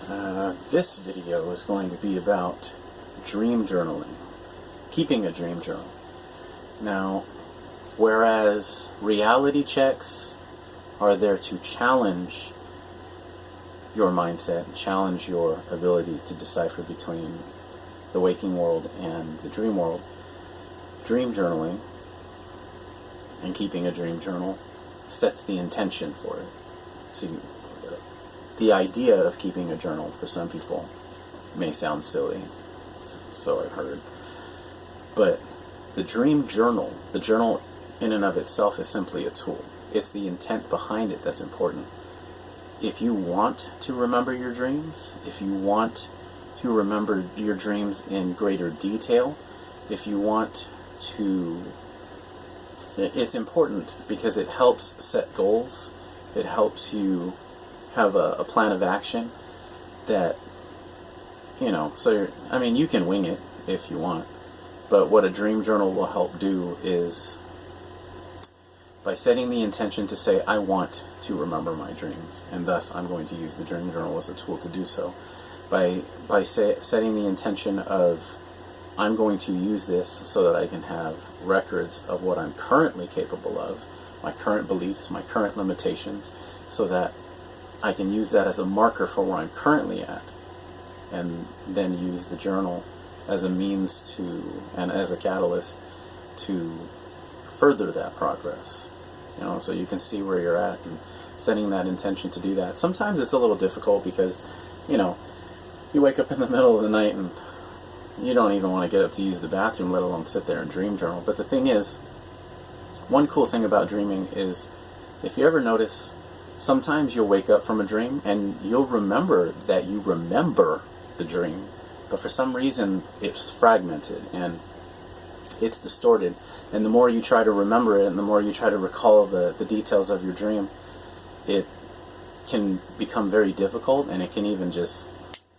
This video is going to be about dream journaling, keeping a dream journal. Now, whereas reality checks are there to challenge your mindset, challenge your ability to decipher between the waking world and the dream world, dream journaling and keeping a dream journal sets the intention for it. See, the idea of keeping a journal for some people may sound silly, so I've heard, but the dream journal, the journal in and of itself, is simply a tool. It's the intent behind it that's important. If you want to remember your dreams, if you want to remember your dreams in greater detail, if you want to, it's important because it helps set goals. It helps you have a plan of action that, so you can wing it if you want, but what a dream journal will help do is, by setting the intention to say, I want to remember my dreams, and thus I'm going to use the dream journal as a tool to do so. By setting the intention of, I'm going to use this so that I can have records of what I'm currently capable of, my current beliefs, my current limitations, so that I can use that as a marker for where I'm currently at, and then use the journal as a means to, and as a catalyst to further that progress. So you can see where you're at and setting that intention to do that. Sometimes it's a little difficult because, you wake up in the middle of the night and you don't even want to get up to use the bathroom, let alone sit there and dream journal. But the thing is, one cool thing about dreaming is, if you ever notice, sometimes you'll wake up from a dream and you'll remember that you remember the dream, but for some reason it's fragmented and it's distorted. And the more you try to remember it and the more you try to recall the details of your dream, it can become very difficult, and it can even just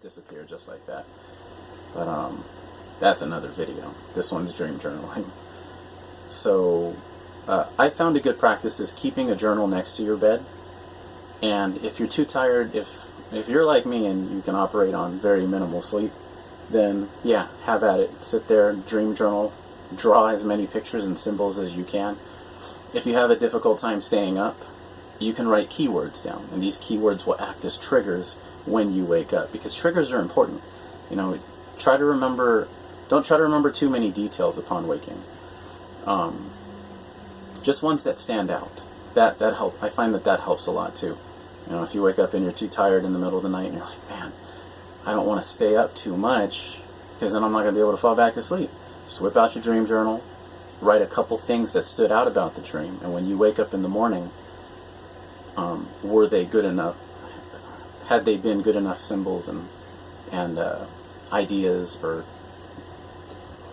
disappear just like that. But that's another video. This one's dream journaling. So I found a good practice is keeping a journal next to your bed. And if you're too tired, if you're like me and you can operate on very minimal sleep, then yeah, have at it. Sit there, dream journal, draw as many pictures and symbols as you can. If you have a difficult time staying up, you can write keywords down, and these keywords will act as triggers when you wake up, because triggers are important. Don't try to remember too many details upon waking. Just ones that stand out. That help. I find that helps a lot too. If you wake up and you're too tired in the middle of the night and you're like, man, I don't want to stay up too much because then I'm not going to be able to fall back to sleep. Just whip out your dream journal, write a couple things that stood out about the dream, and when you wake up in the morning, were they good enough? Had they been good enough symbols and ideas or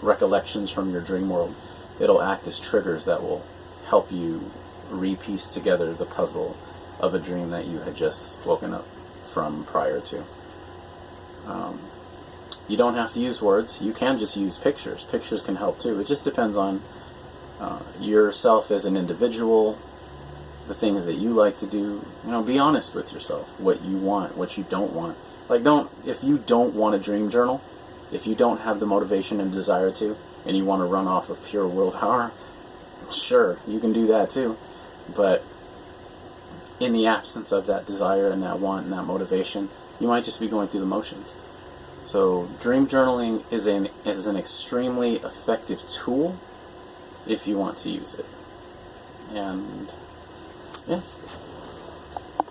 recollections from your dream world? It'll act as triggers that will help you re-piece together the puzzle of a dream that you had just woken up from prior to. You don't have to use words. You can just use pictures. Pictures can help too. It just depends on yourself as an individual, the things that you like to do. Be honest with yourself. What you want, what you don't want. If you don't want a dream journal, if you don't have the motivation and desire to, and you want to run off of pure willpower, sure, you can do that too. But in the absence of that desire and that want and that motivation, you might just be going through the motions. So dream journaling is an extremely effective tool if you want to use it. And yeah.